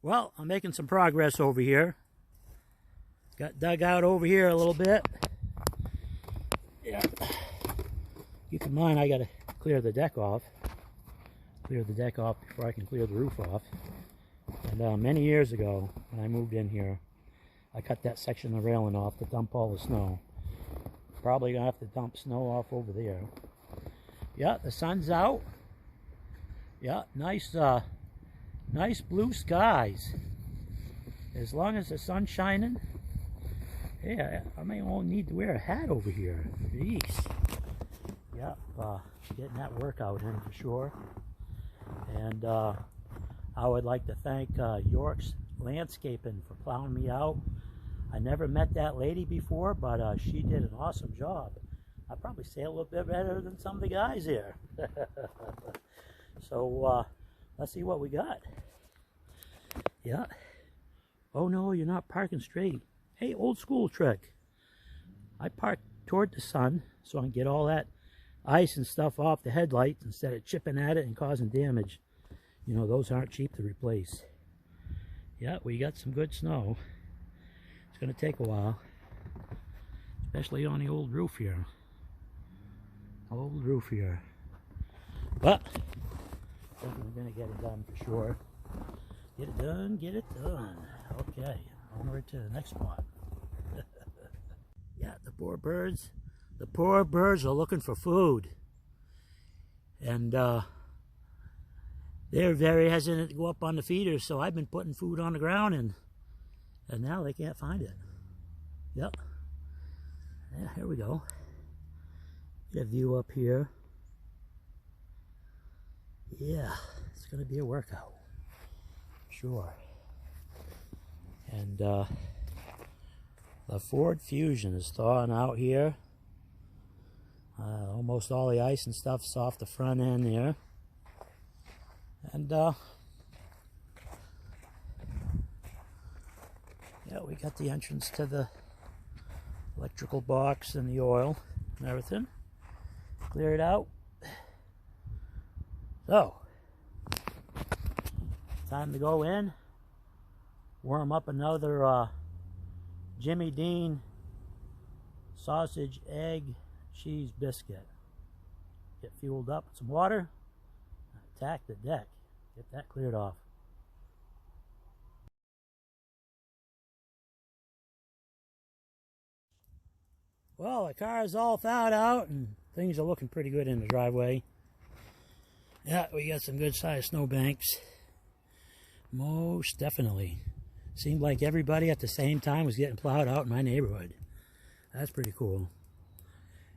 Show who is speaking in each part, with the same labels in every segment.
Speaker 1: Well, I'm making some progress over here. Got dug out over here a little bit. Yeah. Keep in mind, I got to clear the deck off. Clear the deck off before I can clear the roof off. And many years ago, when I moved in here, I cut that section of railing off to dump all the snow. Probably gonna have to dump snow off over there. Yeah, the sun's out. Yeah, nice blue skies. As long as the sun's shining. Yeah, I may only need to wear a hat over here. Jeez. Yep, getting that workout in for sure. And I would like to thank York's Landscaping for plowing me out. I never met that lady before, but she did an awesome job. I probably say a little bit better than some of the guys here. So let's see what we got. Yeah. Oh no, you're not parking straight. Hey, old school trick. I park toward the sun so I can get all that ice and stuff off the headlights instead of chipping at it and causing damage. You know, those aren't cheap to replace. Yeah, we got some good snow. It's going to take a while, especially on the old roof here. Old roof here. But I think we're going to get it done for sure. Get it done, get it done. Okay, onward to the next spot. Yeah, the poor birds are looking for food. And they're very hesitant to go up on the feeder, so I've been putting food on the ground, and now they can't find it. Yep. Yeah, here we go. Get a view up here. Yeah, it's going to be a workout. Sure. And the Ford Fusion is thawing out here. Almost all the ice and stuff's off the front end there. And yeah, we got the entrance to the electrical box and the oil and everything. Clear it out. So, time to go in, warm up another Jimmy Dean sausage, egg, cheese biscuit. Get fueled up with some water, attack the deck, get that cleared off. Well, the car is all thawed out and things are looking pretty good in the driveway. Yeah, we got some good sized snowbanks. Most definitely. Seemed like everybody at the same time was getting plowed out in my neighborhood. That's pretty cool.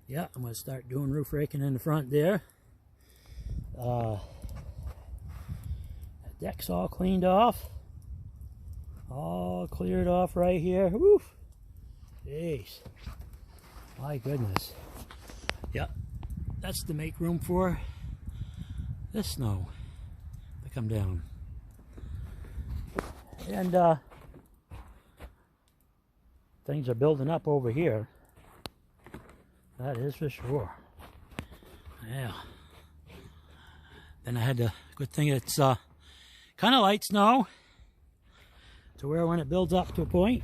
Speaker 1: Yeah, I'm going to start doing roof raking in the front there. The deck's all cleaned off. All cleared off right here. Woof! Jeez. My goodness. Yeah, that's to make room for this snow to come down. And things are building up over here. That is for sure. Yeah. Then I had the good thing it's kind of light snow to where when it builds up to a point,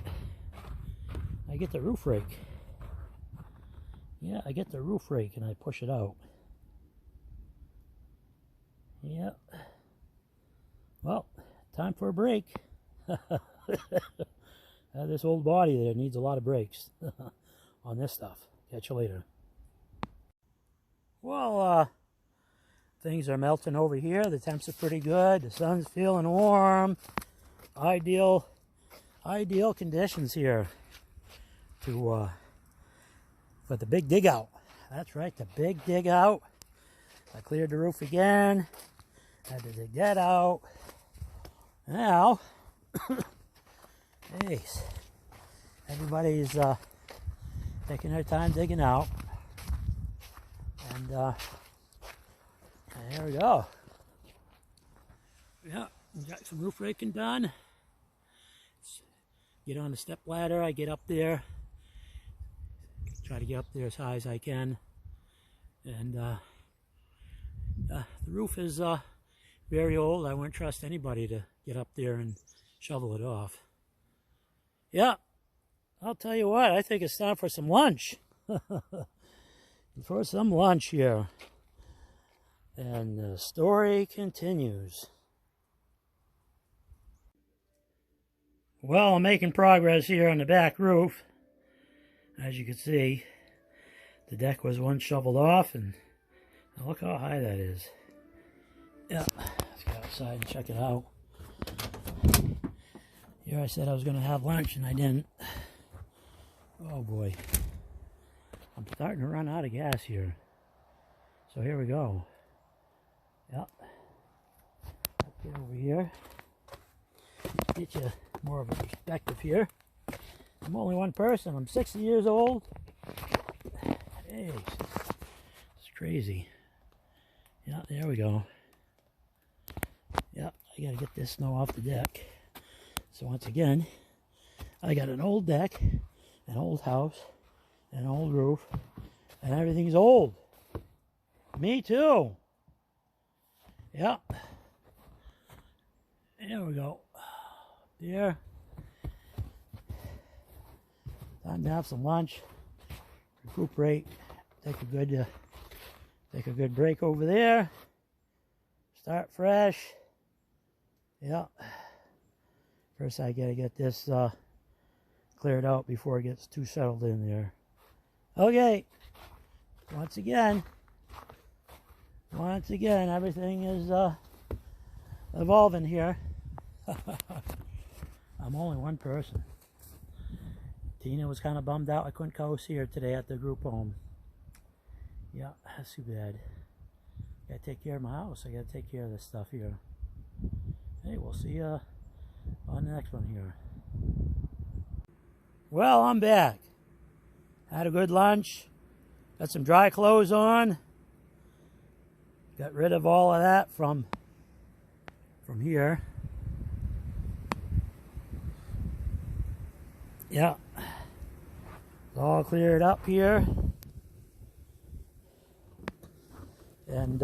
Speaker 1: I get the roof rake. Yeah, I get the roof rake and I push it out. Yep. Well, time for a break. This old body there needs a lot of brakes on this stuff. Catch you later. Well, things are melting over here. The temps are pretty good. The sun's feeling warm. Ideal conditions here to for the big dig out. That's right, the big dig out. I cleared the roof again. Had to dig that out. Now, geez, everybody's taking their time digging out. And there we go. Yeah, we got some roof raking done. Get on the step ladder. I get up there. Try to get up there as high as I can. And the roof is very old. I wouldn't trust anybody to get up there and shovel it off. Yeah, I'll tell you what, I think it's time for some lunch. For some lunch here. And the story continues. Well, I'm making progress here on the back roof. As you can see, the deck was once shoveled off, and look how high that is. Yeah, let's go outside and check it out. Here I said I was going to have lunch, and I didn't. Oh boy. I'm starting to run out of gas here. So here we go. Yep. Get over here. Get you more of a perspective here. I'm only one person. I'm 60 years old. Hey, it's crazy. Yeah, there we go. Yeah, I gotta get this snow off the deck. So once again, I got an old deck, an old house, an old roof, and everything's old. Me too. Yeah. There we go. There. Time to have some lunch. Recuperate. Take a good break over there. Start fresh. Yeah. First I gotta get this cleared out before it gets too settled in there. Okay. Once again, everything is evolving here. I'm only one person. Tina was kind of bummed out I couldn't co-see her today at the group home. Yeah, that's too bad. Gotta take care of my house. I gotta take care of this stuff here. Hey, we'll see you on the next one here. Well, I'm back. Had a good lunch. Got some dry clothes on. Got rid of all of that from here. Yeah. It's all cleared up here. And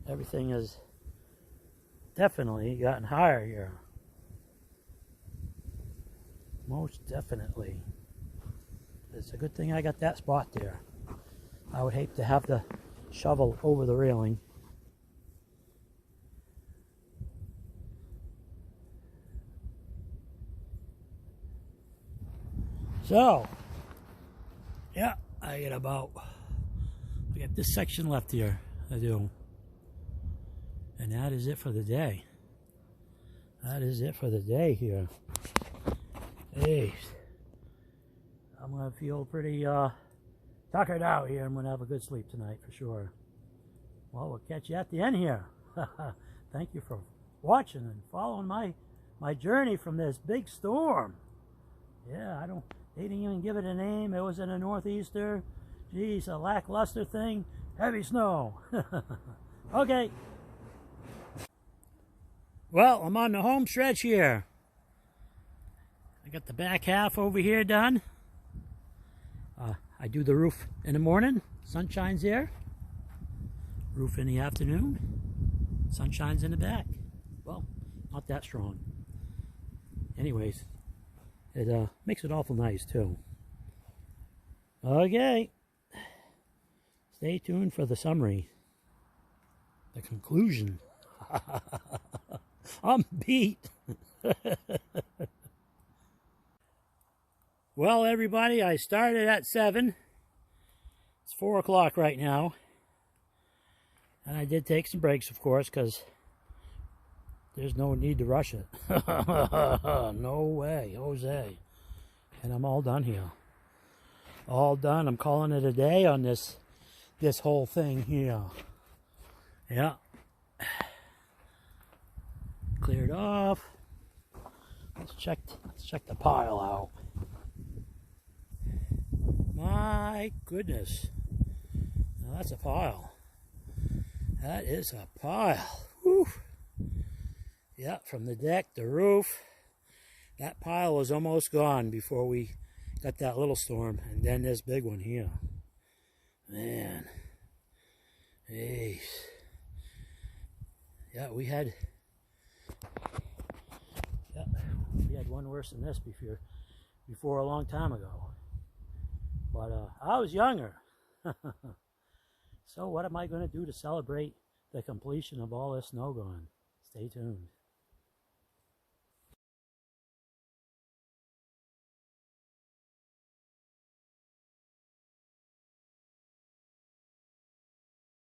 Speaker 1: everything has definitely gotten higher here. Most definitely. It's a good thing I got that spot there. I would hate to have to shovel over the railing. So, yeah, I got this section left here. I do. And that is it for the day. That is it for the day here. Hey, I'm going to feel pretty tuckered out here. I'm going to have a good sleep tonight for sure. Well, we'll catch you at the end here. Thank you for watching and following my journey from this big storm. Yeah, they didn't even give it a name. It was in a northeaster. Geez, a lackluster thing. Heavy snow. Okay. Well, I'm on the home stretch here. I got the back half over here done. I do the roof in the morning. Sun shines there. Roof in the afternoon. Sun shines in the back. Well, not that strong. Anyways, it makes it awful nice too. Okay. Stay tuned for the summary. The conclusion. I'm beat. Well, everybody, I started at 7. It's 4 o'clock right now. And I did take some breaks, of course, because there's no need to rush it. No way, Jose. And I'm all done here. All done. I'm calling it a day on this whole thing here. Yeah. Cleared off. Let's check the pile out. My goodness. Now that's a pile. That is a pile. Whew. Yeah, from the deck, the roof. That pile was almost gone before we got that little storm. And then this big one here. Man. Hey. Yeah, we had one worse than this before a long time ago. But I was younger. So what am I going to do to celebrate the completion of all this snow gone? Stay tuned.